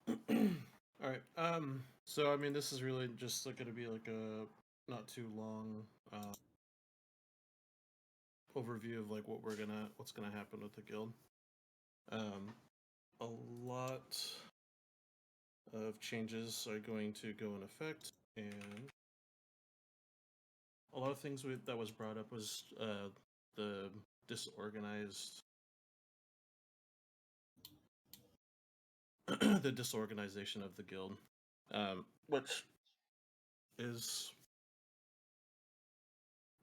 All right. So I mean, this is really just like going to be like a not too long overview of like what's gonna happen with the guild. Um, a lot of changes are going to go in effect, and a lot of things that was brought up was the disorganized, the disorganization of the guild, which is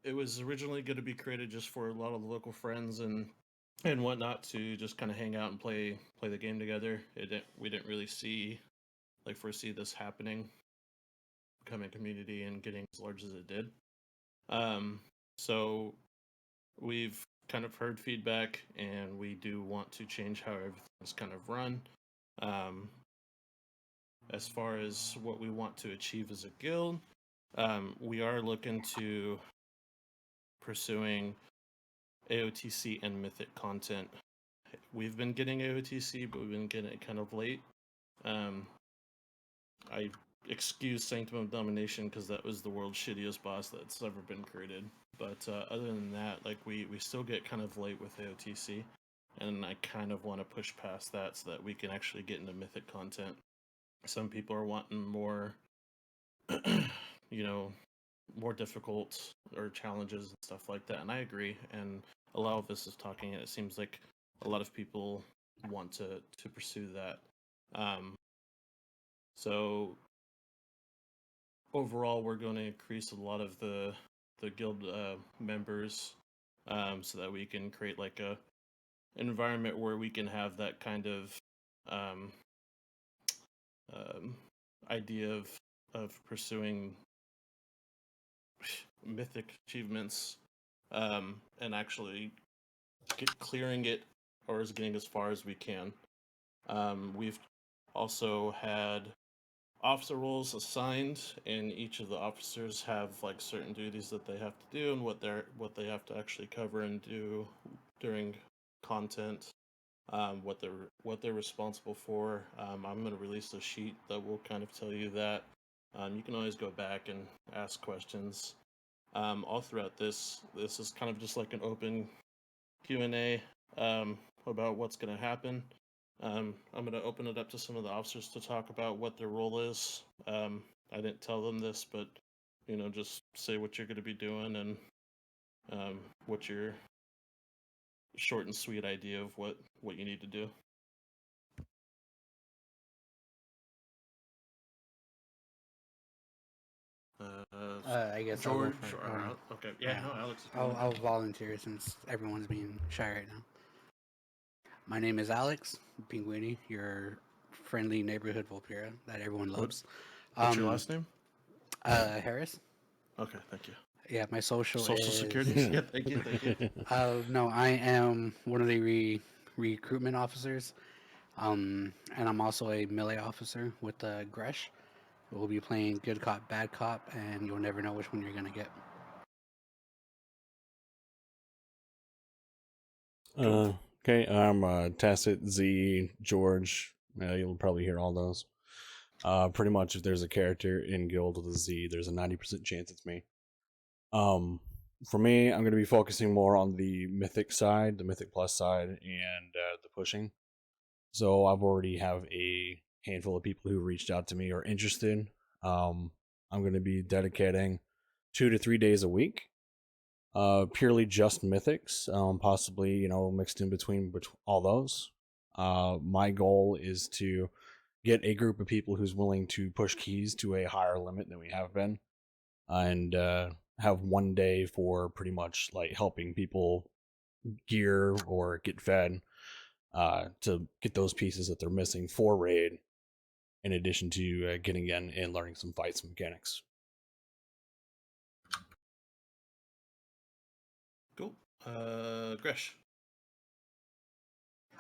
it was originally going to be created just for a lot of the local friends and whatnot to just kind of hang out and play the game together. We didn't really foresee this happening, becoming a community and getting as large as it did. Um, so we've kind of heard feedback, and we do want to change how everything's kind of run. Um, as far as what we want to achieve as a guild, we are looking to pursuing AOTC and Mythic content. We've been getting AOTC, but we've been getting it kind of late. I excuse Sanctum of Domination because that was the world's shittiest boss that's ever been created. But other than that, like we still get kind of late with AOTC, and I kind of want to push past that so that we can actually get into Mythic content. Some people are wanting more, more difficult or challenges and stuff like that, and I agree. And a lot of this is talking, and it seems like a lot of people want to pursue that. So overall, we're going to increase a lot of the guild members, so that we can create like a environment where we can have that kind of um, um, idea of pursuing mythic achievements, and actually clearing it or is getting as far as we can. We've also had officer roles assigned, and each of the officers have like certain duties that they have to do and what they have to actually cover and do during content. What they're responsible for. I'm going to release a sheet that will kind of tell you that. You can always go back and ask questions. All throughout this is kind of just like an open Q&A about what's going to happen. I'm going to open it up to some of the officers to talk about what their role is. I didn't tell them this, but just say what you're going to be doing and what your short and sweet idea of what you need to do. I guess I'll go George for. or okay, yeah, no, Alex is going. I'll volunteer since everyone's being shy right now. My name is Alex Pinguini, your friendly neighborhood Volpira that everyone What loves. what's your Um, last name? Harris. Okay, thank you. Yeah, my social Social is. security. Yeah, thank you, thank you. No, I am one of the recruitment officers. And I'm also a melee officer with Gresh. We'll be playing good cop, bad cop, and you'll never know which one you're gonna get. Cool. Okay, I'm Tacit, Z, George. You'll probably hear all those. Pretty much, if there's a character in Guild with a Z, there's a 90% chance it's me. For me, I'm going to be focusing more on the Mythic side, the Mythic Plus side, and the pushing. So I've already have a handful of people who reached out to me or interested. I'm going to be dedicating 2 to 3 days a week, purely just mythics, possibly mixed in between all those. My goal is to get a group of people who's willing to push keys to a higher limit than we have been, and have one day for pretty much like helping people gear or get fed, to get those pieces that they're missing for raid, in addition to getting in and learning some fights mechanics. Cool. Gresh.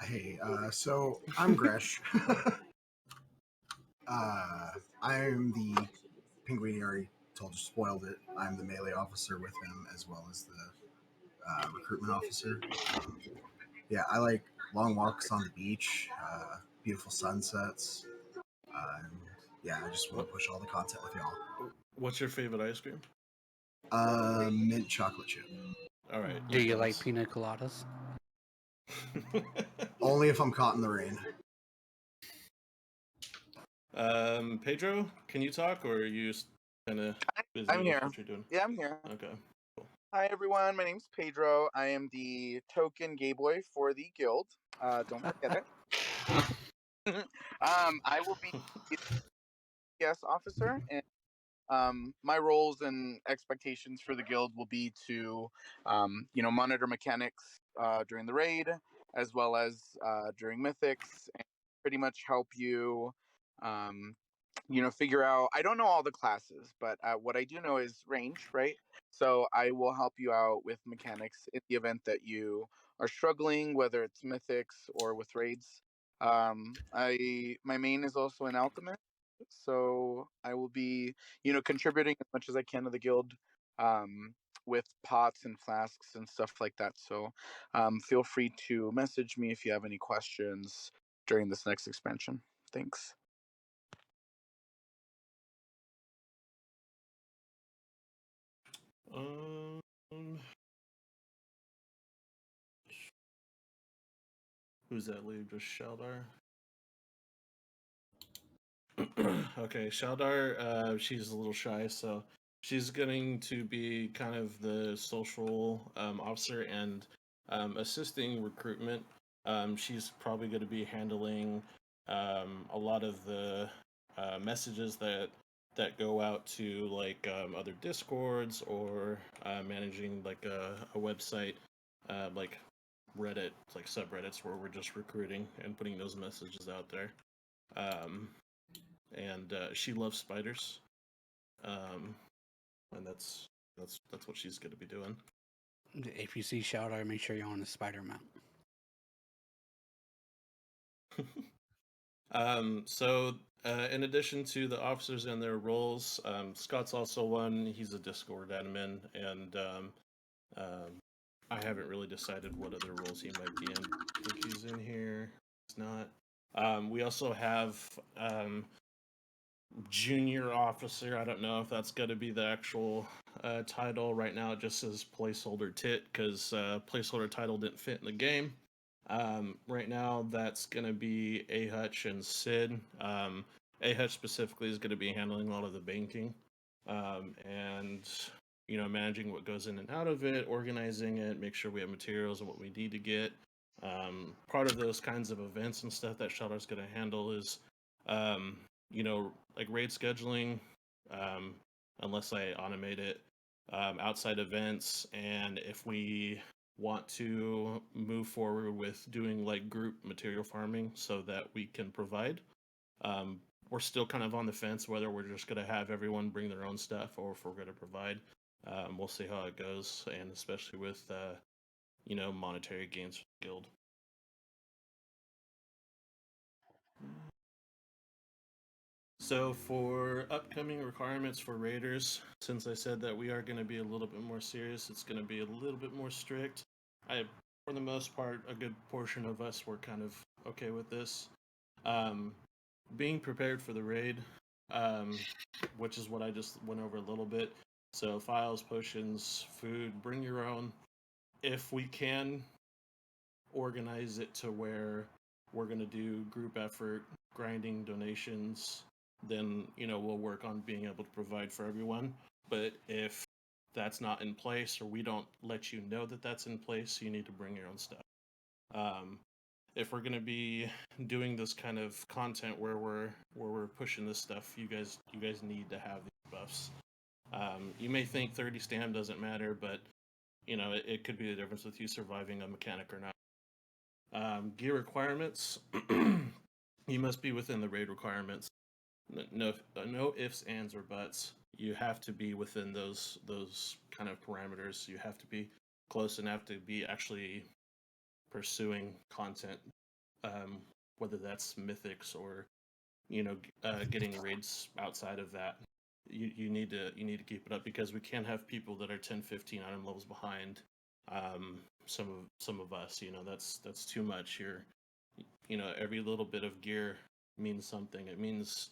Hey, so I'm Gresh. I'm the Penguin already told you, spoiled it. I'm the melee officer with him as well as the recruitment officer. Yeah, I like long walks on the beach, beautiful sunsets, Yeah, I just want to push all the content with y'all. What's your favorite ice cream? Mint chocolate chip. All right. Do you like Nice. pina coladas? Only if I'm caught in the rain. Pedro, can you talk, or are you kind of busy I'm with here. what you're doing? Yeah, I'm here. Okay. Hi, everyone. My name's Pedro. I am the token gay boy for the guild. Don't forget it. I will be the PS officer, and my roles and expectations for the guild will be to, monitor mechanics during the raid, as well as during mythics, and pretty much help you um, figure out. I don't know all the classes, but what I do know is range, right? So I will help you out with mechanics in the event that you are struggling, whether it's mythics or with raids. My main is also an alchemist, so I will be, contributing as much as I can to the guild, um, with pots and flasks and stuff like that. So, feel free to message me if you have any questions during this next expansion. Thanks. Um, who's that leave? Just Sheldar. Okay, Sheldar. She's a little shy, so she's going to be kind of the social officer and assisting recruitment. She's probably going to be handling a lot of the messages that go out to like other discords, or managing like a website, like Reddit, like subreddits where we're just recruiting and putting those messages out there. Um, and she loves spiders, um, and that's what she's going to be doing. If you see Shout Out, make sure you're on the spider mount. So, in addition to the officers and their roles, Scott's also one. He's a Discord admin, and I haven't really decided what other roles he might be in. I think he's in here. He's not. We also have junior officer. I don't know if that's going to be the actual title. Right now, it just says placeholder tit because placeholder title didn't fit in the game. Right now, that's going to be A Hutch and Sid. A Hutch specifically is going to be handling a lot of the banking, and managing what goes in and out of it, organizing it, make sure we have materials and what we need to get. Part of those kinds of events and stuff that Shelter's going to handle is um, like raid scheduling, um, unless I automate it, outside events, and if we want to move forward with doing like group material farming so that we can provide. We're still kind of on the fence whether we're just going to have everyone bring their own stuff or if we're going to provide. We'll see how it goes, and especially with monetary gains for the guild. So for upcoming requirements for raiders, since I said that we are going to be a little bit more serious, it's going to be a little bit more strict. For the most part, a good portion of us were kind of okay with this. Being prepared for the raid, which is what I just went over a little bit. So files, potions, food, bring your own. If we can organize it to where we're going to do group effort, grinding donations, then we'll work on being able to provide for everyone. But if that's not in place, or we don't let you know that that's in place, you need to bring your own stuff. If we're going to be doing this kind of content where we're pushing this stuff, you guys need to have these buffs. You may think 30 stam doesn't matter, but it could be the difference with you surviving a mechanic or not. Gear requirements. You must be within the raid requirements. No ifs, ands, or buts. You have to be within those kind of parameters. You have to be close enough to be actually pursuing content, whether that's mythics or getting raids outside of that. You need to keep it up, because we can't have people that are 10, 15 item levels behind. Some of us, that's too much. Every little bit of gear means something. It means,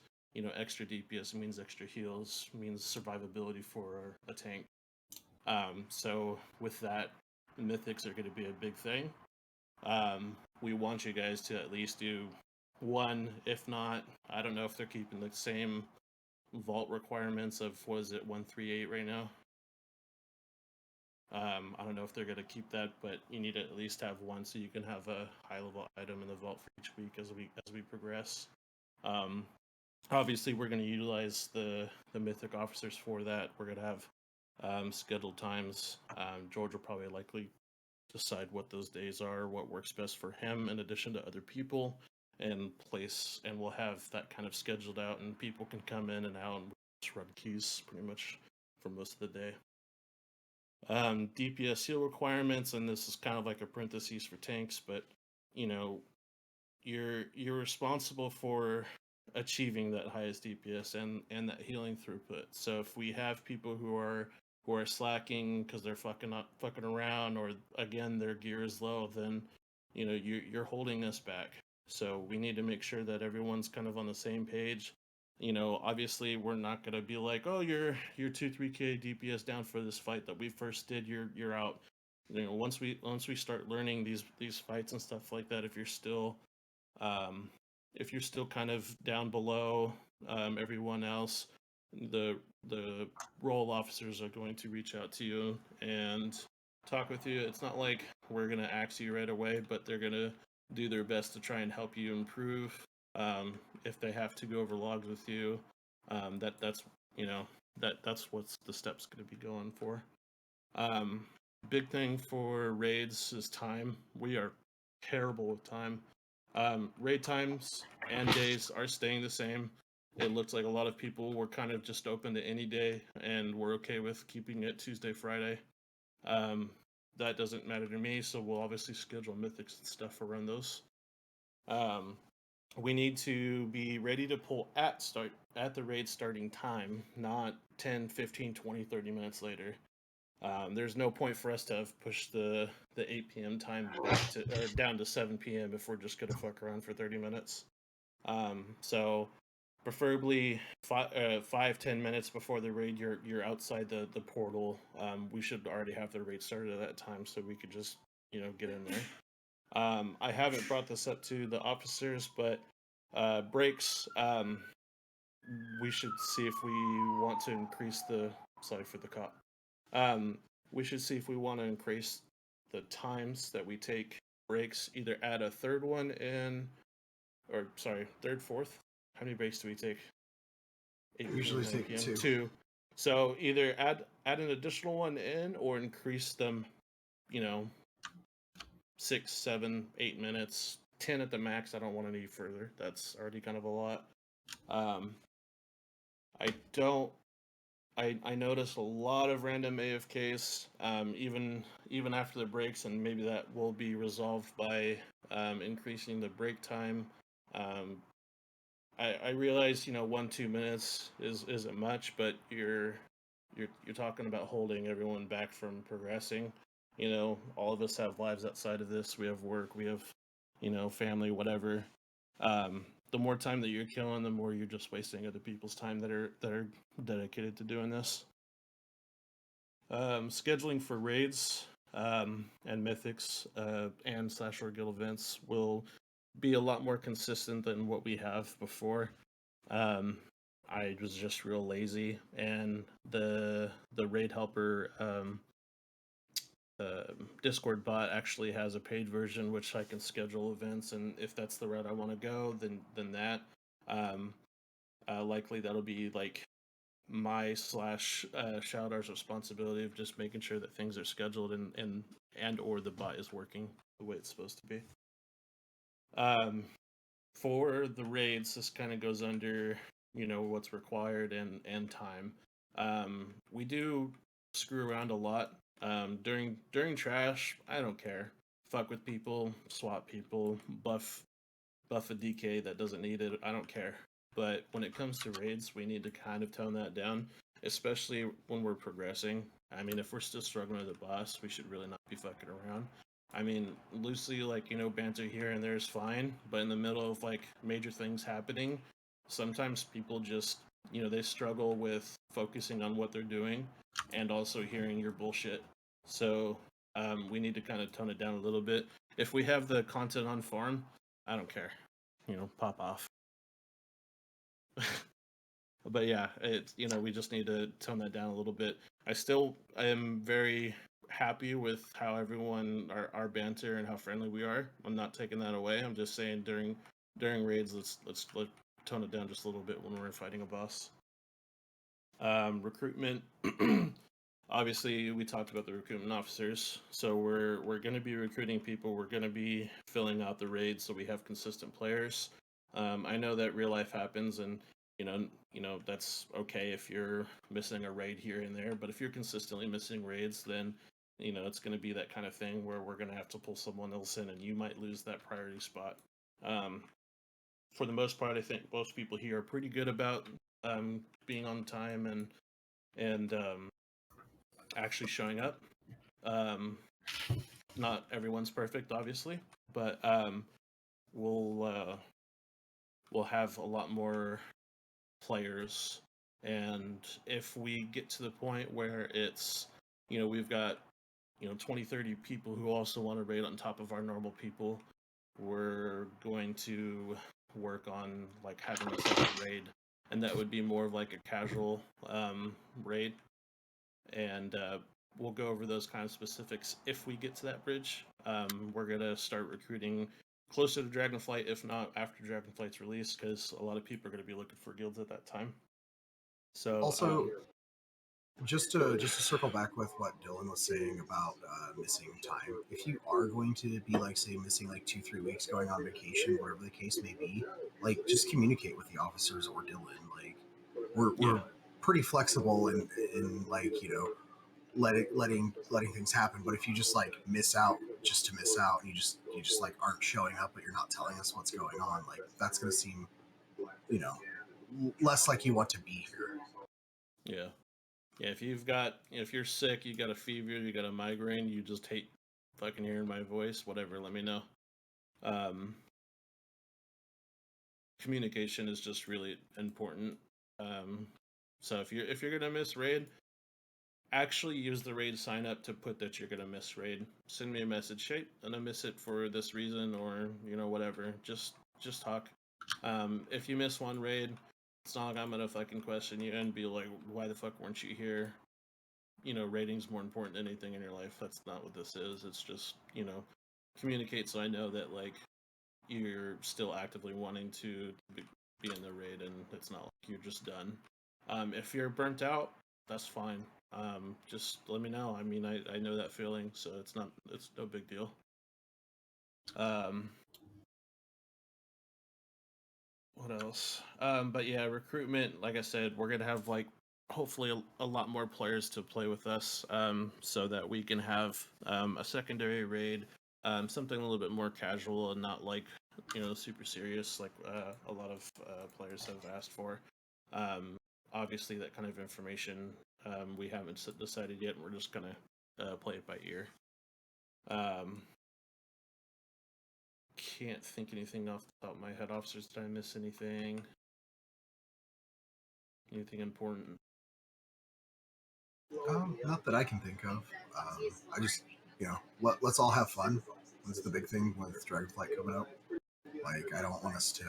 extra DPS, it means extra heals, it means survivability for a tank. So with that, the mythics are going to be a big thing. We want you guys to at least do one, if not, I don't know if they're keeping the same vault requirements of, what is it, 138 right now? I don't know if they're going to keep that, but you need to at least have one so you can have a high level item in the vault for each week as we progress. Obviously, we're going to utilize the mythic officers for that. We're going to have scheduled times. George will probably likely decide what those days are, what works best for him, in addition to other people, and we'll have that kind of scheduled out, and people can come in and out and just run keys pretty much for most of the day. DPS heal requirements, and this is kind of like a parentheses for tanks, but you're responsible for achieving that highest DPS and that healing throughput. So if we have people who are slacking because they're fucking around, or again their gear is low, then you're holding us back. So we need to make sure that everyone's kind of on the same page. Obviously we're not gonna be like, oh, you're 2-3k DPS down for this fight that we first did. You're out. Once we start learning these fights and stuff like that, if you're still kind of down below everyone else, the role officers are going to reach out to you and talk with you. It's not like we're gonna axe you right away, but they're gonna do their best to try and help you improve. If they have to go over logs with you, that's what's the steps going to be going for. Big thing for raids is time. We are terrible with time. Raid times and days are staying the same. It looks like a lot of people were kind of just open to any day, and we're okay with keeping it Tuesday, Friday. That doesn't matter to me, so we'll obviously schedule mythics and stuff around those. We need to be ready to pull at the raid starting time, not 10, 15, 20, 30 minutes later. There's no point for us to have pushed the 8 p.m. time back to, or down to 7 p.m. if we're just gonna fuck around for 30 minutes. So preferably 5-10 minutes before the raid, you're outside the portal. We should already have the raid started at that time, so we could just get in there. I haven't brought this up to the officers, but breaks. We should see if we want to increase the. Sorry for the cop. We should see if we want to increase the times that we take breaks. Either add a third one in, or sorry, third, fourth. How many breaks do we take? 8 Usually p.m., 9 take p.m. 2. 2. So either add an additional one in, or increase them. 6, 7, 8 minutes, 10 at the max. I don't want any further. That's already kind of a lot. I noticed a lot of random AFKs, even after the breaks, and maybe that will be resolved by increasing the break time. I realize 1-2 minutes isn't much, but you're talking about holding everyone back from progressing. All of us have lives outside of this. We have work, we have family, whatever. The more time that you're killing, the more you're just wasting other people's time that are dedicated to doing this. Scheduling for raids and mythics and /or guild events will be a lot more consistent than what we have before. I was just real lazy, and the raid helper Discord bot actually has a paid version which I can schedule events, and if that's the route I want to go, then that likely that'll be like my / Shoudar's responsibility of just making sure that things are scheduled and or the bot is working the way it's supposed to be. For the raids, this kind of goes under what's required and time. We do screw around a lot. During trash, I don't care. Fuck with people, swap people, buff a DK that doesn't need it. I don't care. But when it comes to raids, we need to kind of tone that down, especially when we're progressing. I mean, if we're still struggling with the boss, we should really not be fucking around. I mean, loosely, like, banter here and there is fine, but in the middle of like major things happening, sometimes people just, they struggle with focusing on what they're doing and also hearing your bullshit. So we need to kind of tone it down a little bit. If we have the content on farm, I don't care. Pop off. But yeah, it's we just need to tone that down a little bit. I am very happy with how everyone our banter and how friendly we are. I'm not taking that away. I'm just saying during raids, let's tone it down just a little bit when we're fighting a boss. Recruitment. Obviously, we talked about the recruitment officers, so we're going to be recruiting people. We're going to be filling out the raids so we have consistent players. I know that real life happens, and that's okay if you're missing a raid here and there. But if you're consistently missing raids, then it's going to be that kind of thing where we're going to have to pull someone else in, and you might lose that priority spot. For the most part, I think most people here are pretty good about being on time and actually showing up. Um, Not everyone's perfect, obviously, but we'll have a lot more players, and if we get to the point where it's we've got 20 30 people who also want to raid on top of our normal people, we're going to work on like having a second raid, and that would be more of like a casual raid, and we'll go over those kind of specifics if we get to that bridge. We're gonna start recruiting closer to Dragonflight, if not after Dragonflight's release, because a lot of people are gonna be looking for guilds at that time. So Also, just to circle back with what Dylan was saying about missing time, if you are going to be like say missing like 2-3 weeks going on vacation, whatever the case may be, like just communicate with the officers or Dylan. Like we're yeah, pretty flexible in like letting things happen. But if you just like miss out just to miss out, and you just like aren't showing up, but you're not telling us what's going on, like that's gonna seem you know less like you want to be here. yeah, yeah. If you're sick, you got a fever, you got a migraine, you just hate fucking hearing my voice, whatever, let me know. Um, Communication is just really important. Um, so if you're gonna miss raid, actually use the raid sign up to put that you're gonna miss raid. Send me a message, hey, I'm gonna miss it for this reason, or whatever. Just talk. If you miss one raid, it's not like I'm gonna fucking question you and be like, why the fuck weren't you here? Rating's more important than anything in your life. That's not what this is. It's just communicate so I know that like you're still actively wanting to be in the raid, and it's not like you're just done. If you're burnt out, that's fine. Just let me know. I mean, I know that feeling, so it's no big deal. Um, what else? But yeah, recruitment. Like I said, we're gonna have like hopefully a lot more players to play with us, so that we can have a secondary raid, something a little bit more casual and not like super serious like a lot of players have asked for. Obviously, that kind of information we haven't decided yet. We're just gonna play it by ear. Um, can't think anything off the top of my head. Officers, did I miss anything? Anything important? Not that I can think of. I just let's all have fun. That's the big thing with Dragonflight coming out. Like I don't want us to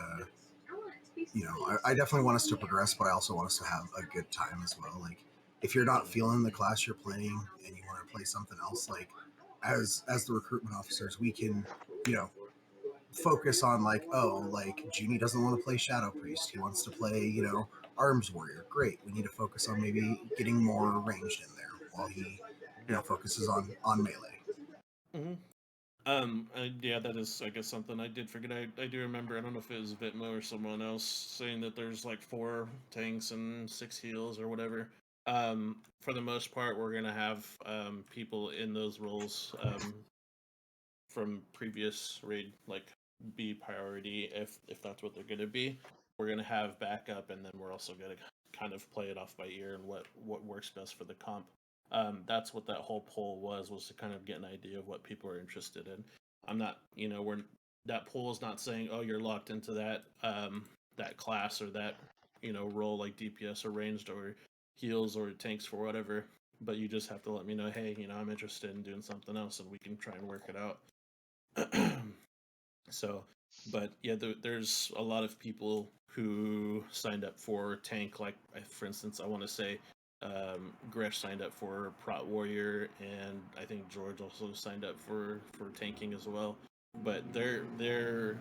I definitely want us to progress, but I also want us to have a good time as well. Like if you're not feeling the class you're playing and you want to play something else, like as the recruitment officers, we can you know focus on like, oh, like Junie doesn't want to play Shadow Priest, he wants to play Arms Warrior. Great, we need to focus on maybe getting more ranged in there while he focuses on melee. Mm-hmm. Yeah, that is, I guess, something I did forget. I do remember, I don't know if it was Vitmo or someone else saying that there's like 4 tanks and 6 heals or whatever. For the most part, we're gonna have people in those roles from previous raid like be priority if that's what they're gonna be. We're gonna have backup, and then we're also gonna kind of play it off by ear and what works best for the comp. That's what that whole poll was to kind of get an idea of what people are interested in. I'm not, that poll is not saying, oh, you're locked into that class or that role like DPS or ranged or heals or tanks for whatever. But you just have to let me know, hey, I'm interested in doing something else, and we can try and work it out. So, but yeah, there's a lot of people who signed up for tank. Like, for instance, I want to say Gresh signed up for Prot Warrior, and I think George also signed up for tanking as well. But they're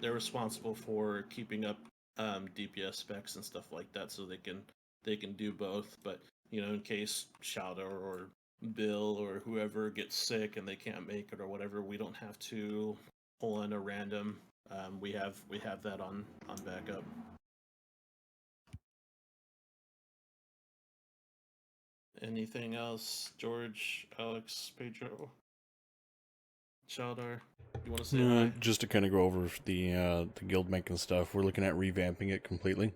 responsible for keeping up DPS specs and stuff like that, so they can do both. But in case Shadow or Bill or whoever gets sick and they can't make it or whatever, we don't have to pull in a random. We have that on backup. Anything else, George, Alex, Pedro, Shaldar? You want to say hi? Just to kind of go over the guild making stuff, we're looking at revamping it completely.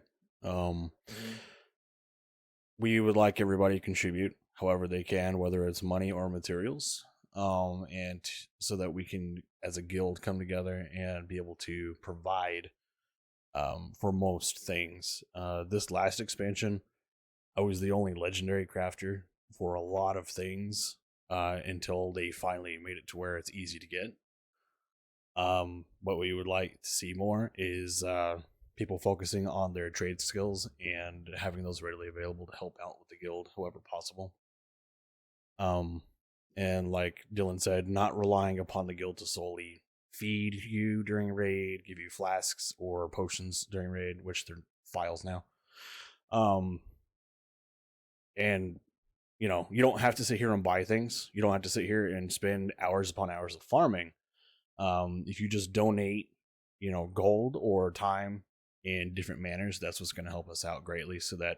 We would like everybody to contribute however they can, whether it's money or materials, and so that we can, as a guild, come together and be able to provide for most things. This last expansion, I was the only legendary crafter for a lot of things until they finally made it to where it's easy to get. What we would like to see more is people focusing on their trade skills and having those readily available to help out with the guild however possible. And like Dylan said, not relying upon the guild to solely feed you during raid, give you flasks or potions during raid, which they're files now. And you don't have to sit here and buy things. You don't have to sit here and spend hours upon hours of farming. If you just donate, gold or time in different manners, that's what's going to help us out greatly, so that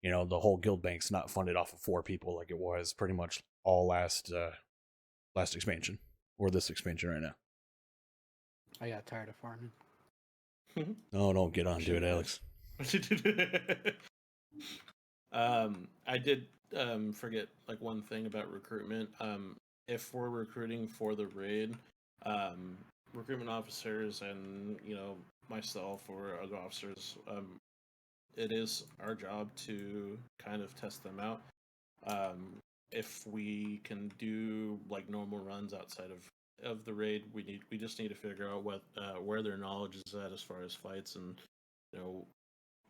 the whole guild bank's not funded off of 4 people like it was pretty much all last expansion, or this expansion right now. I got tired of farming. Oh, don't get on to it, Alex. I did forget like one thing about recruitment. If we're recruiting for the raid, recruitment officers and myself or other officers, it is our job to kind of test them out. If we can do like normal runs outside of the raid, we just need to figure out what where their knowledge is at as far as fights, and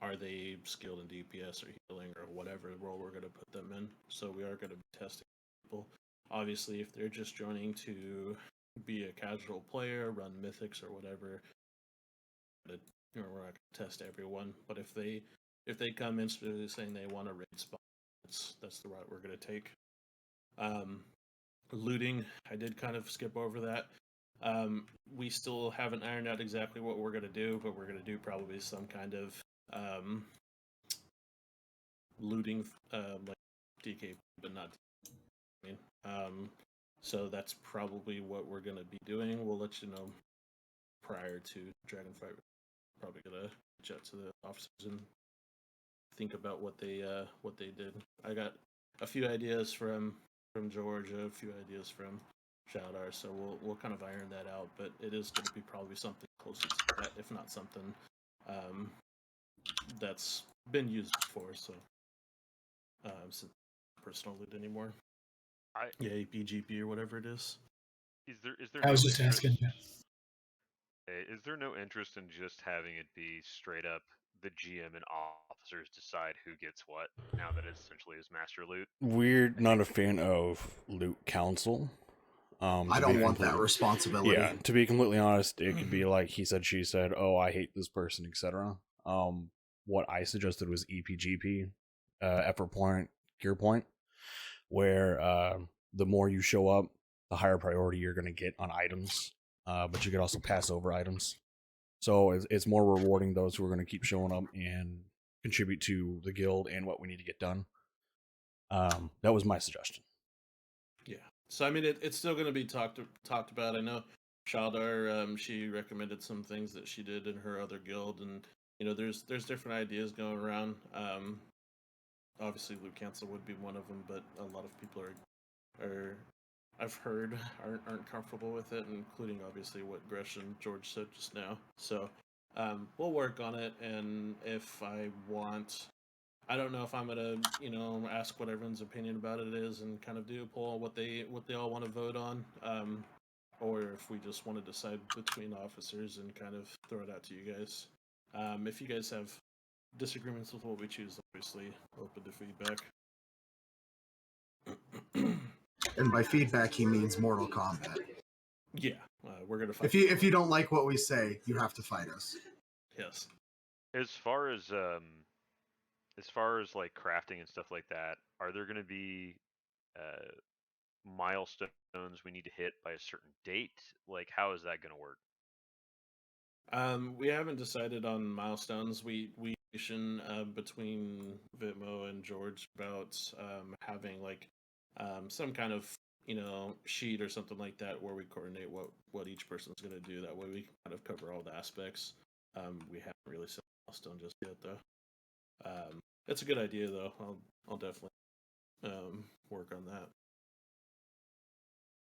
are they skilled in DPS or healing or whatever role we're going to put them in. So we are going to be testing people. Obviously, if they're just joining to be a casual player, run mythics or whatever, we're not going to test everyone. But if they come in saying they want a raid spot, that's the route we're going to take. Looting, I did kind of skip over that. We still haven't ironed out exactly what we're going to do, but we're going to do probably some kind of looting, like DK, but not. So that's probably what we're gonna be doing. We'll let you know prior to Dragonfight. We're probably gonna chat to the officers and think about what they did. I got a few ideas from Georgia, a few ideas from Shaldar, so we'll kind of iron that out. But it is going to be probably something closer to that, if not something that's been used before. So since personal loot anymore, yeah, APGP or whatever it is. Is there? I was just asking. Is there no interest in just having it be straight up the GM and officers decide who gets what, now that it essentially is master loot? We're not a fan of loot council. I don't want that responsibility. Yeah, to be completely honest, it could be like he said, she said, oh, I hate this person, etc. What I suggested was EPGP, effort point, gear point, where the more you show up, the higher priority you're going to get on items, but you could also pass over items. So it's more rewarding those who are going to keep showing up and contribute to the guild and what we need to get done. That was my suggestion. Yeah. So I mean, it's still going to be talked about. I know Shaldar, she recommended some things that she did in her other guild, and there's different ideas going around. obviously Luke Cancel would be one of them, but a lot of people are I've heard aren't comfortable with it, including obviously what Gresh and George said just now. So we'll work on it, and if I want, I don't know if I'm gonna ask what everyone's opinion about it is, and kind of do a poll what they all want to vote on, or if we just want to decide between officers and kind of throw it out to you guys. If you guys have disagreements with what we choose, obviously open to feedback. And by feedback, he means Mortal Kombat. Yeah, we're gonna fight. If you don't like what we say, you have to fight us. Yes. As far as like crafting and stuff like that, are there going to be milestones we need to hit by a certain date? Like, how is that going to work? We haven't decided on milestones. We between Vitmo and George about having like some kind of sheet or something like that where we coordinate what each person's going to do. That way we can kind of cover all the aspects. We haven't really set a milestone just yet though. It's a good idea though. I'll definitely work on that.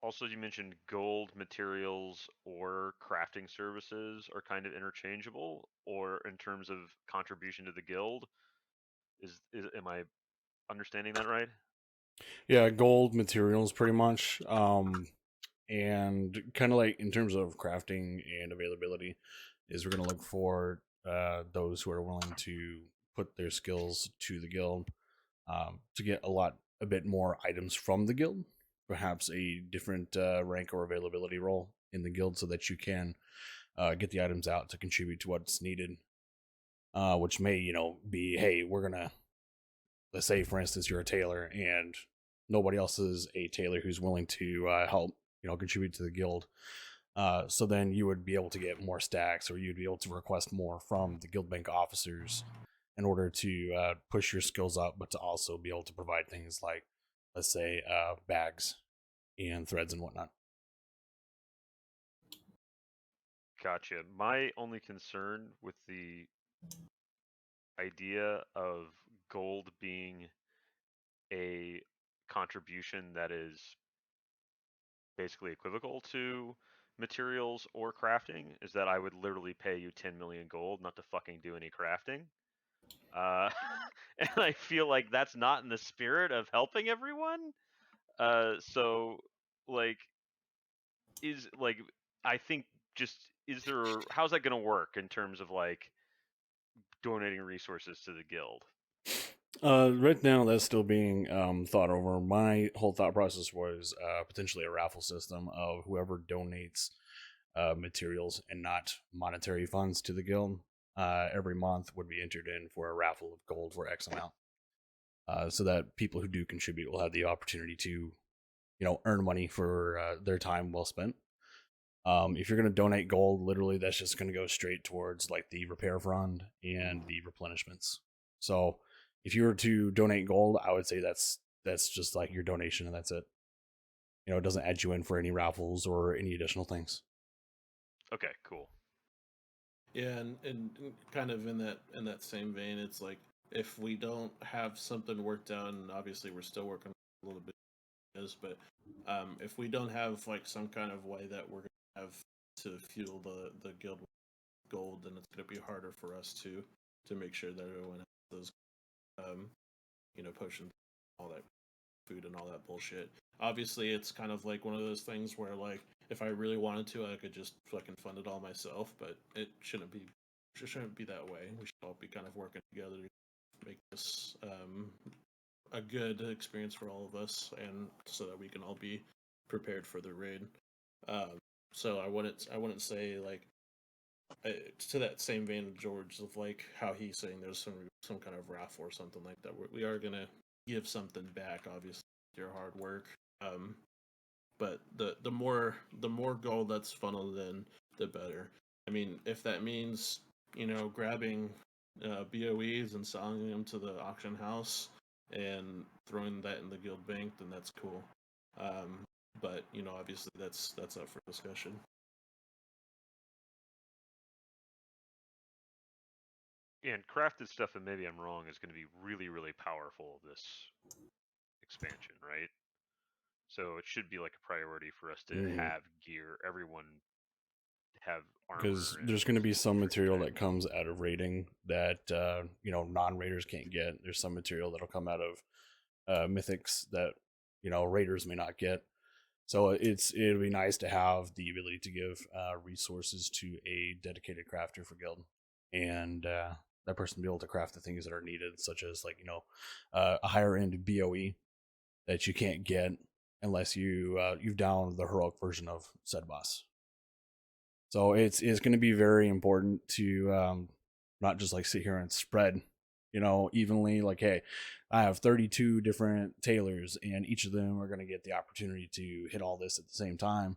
Also, you mentioned gold materials or crafting services are kind of interchangeable, or in terms of contribution to the guild. Is am I understanding that right? Yeah, gold materials pretty much. And kind of like in terms of crafting and availability, is we're gonna look for those who are willing to put their skills to the guild to get a bit more items from the guild, perhaps a different rank or availability role in the guild, so that you can get the items out to contribute to what's needed. Which may be, hey, we're gonna, let's say for instance you're a tailor and nobody else is a tailor who's willing to help contribute to the guild. So then you would be able to get more stacks, or you'd be able to request more from the guild bank officers in order to push your skills up, but to also be able to provide things like, let's say, bags and threads and whatnot. Gotcha. My only concern with the idea of gold being a contribution that is basically equivocal to materials or crafting is that I would literally pay you 10 million gold not to fucking do any crafting. And I feel like that's not in the spirit of helping everyone. So like is like I think just how's that gonna work in terms of like donating resources to the guild? Right now, that's still being thought over. My whole thought process was potentially a raffle system of whoever donates materials and not monetary funds to the guild every month would be entered in for a raffle of gold for X amount, so that people who do contribute will have the opportunity to, earn money for their time well spent. If you're going to donate gold, literally, that's just going to go straight towards like the repair fund and the replenishments. So if you were to donate gold, I would say that's just like your donation and that's it. It doesn't add you in for any raffles or any additional things. Okay, cool. Yeah, and kind of in that same vein, it's like if we don't have something worked out, and obviously we're still working a little bit, but if we don't have like some kind of way that we're gonna have to fuel the guild with gold, then it's gonna be harder for us to make sure that everyone has those potions, all that food and all that bullshit. Obviously, it's kind of like one of those things where, like, if I really wanted to, I could just fucking fund it all myself. But it shouldn't be that way. We should all be kind of working together to make this a good experience for all of us, and so that we can all be prepared for the raid. So I wouldn't say like to that same vein of George of like how he's saying there's some kind of raffle or something like that. We are gonna give something back, obviously, your hard work. But the more gold that's funneled in, the better. I mean, if that means grabbing BOEs and selling them to the auction house and throwing that in the guild bank, then that's cool. But obviously that's up for discussion. And crafted stuff, and maybe I'm wrong, is going to be really, really powerful this expansion, right? So it should be like a priority for us to have gear, everyone have armor. Because there's going to be some material that comes out of raiding that non-raiders can't get. There's some material that'll come out of mythics that raiders may not get. So it'll be nice to have the ability to give resources to a dedicated crafter for guild, and that person be able to craft the things that are needed, such as a higher end BOE that you can't get unless you've downed the heroic version of said boss. So it's going to be very important to not just sit here and spread, evenly. Hey, I have 32 different tailors, and each of them are going to get the opportunity to hit all this at the same time.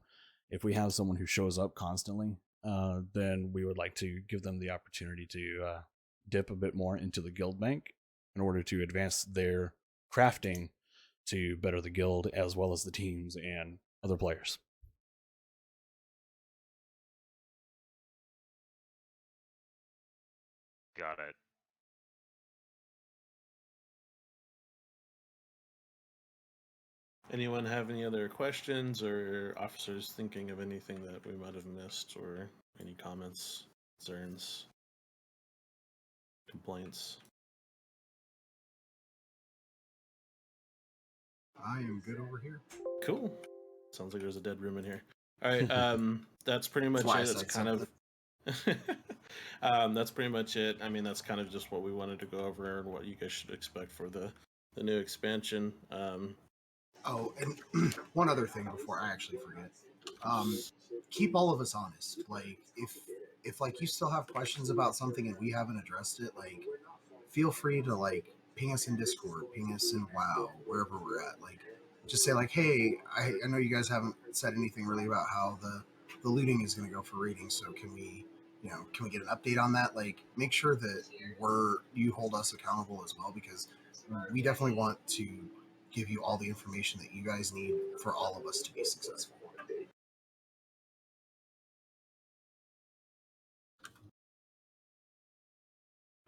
If we have someone who shows up constantly, then we would like to give them the opportunity to dip a bit more into the guild bank in order to advance their crafting to better the guild as well as the teams and other players. Got it. Anyone have any other questions, or officers thinking of anything that we might have missed, or any comments, concerns, complaints? I am good over here. Cool. Sounds like there's a dead room in here. All right, that's pretty much That's why I it. That's said kind of that's pretty much it. I mean, that's kind of just what we wanted to go over and what you guys should expect for the new expansion. Oh, and one other thing before I actually forget. Keep all of us honest. If you still have questions about something and we haven't addressed it, feel free to ping us in Discord, ping us in WoW, wherever we're at. Just say hey, I know you guys haven't said anything really about how the looting is going to go for raiding, so can we get an update on that? Make sure that you hold us accountable as well, because we definitely want to give you all the information that you guys need for all of us to be successful.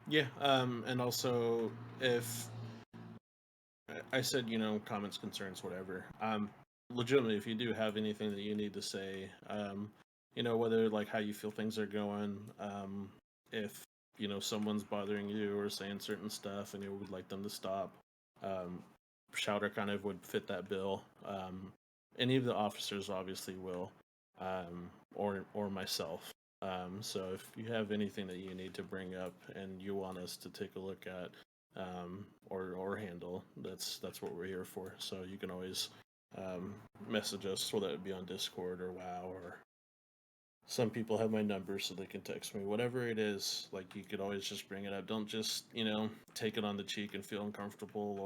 Yeah, and also if I said, comments, concerns, whatever. Legitimately, if you do have anything that you need to say, whether how you feel things are going, if someone's bothering you or saying certain stuff and you would like them to stop, Shouter kind of would fit that bill. Any of the officers obviously will, or myself. So if you have anything that you need to bring up and you want us to take a look at, or handle, that's what we're here for. So you can always message us, whether it be on Discord or WoW, or some people have my number so they can text me. Whatever it is, you could always just bring it up. Don't just take it on the cheek and feel uncomfortable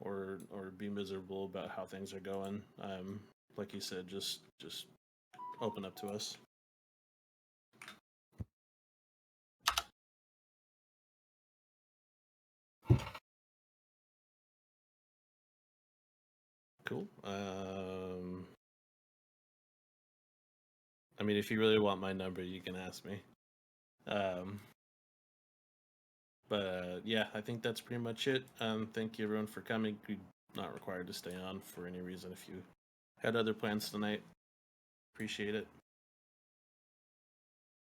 or be miserable about how things are going. Like you said, just open up to us. Cool. I mean, if you really want my number, you can ask me. But yeah, I think that's pretty much it. Thank you everyone for coming. You're not required to stay on for any reason if you had other plans tonight. Appreciate it.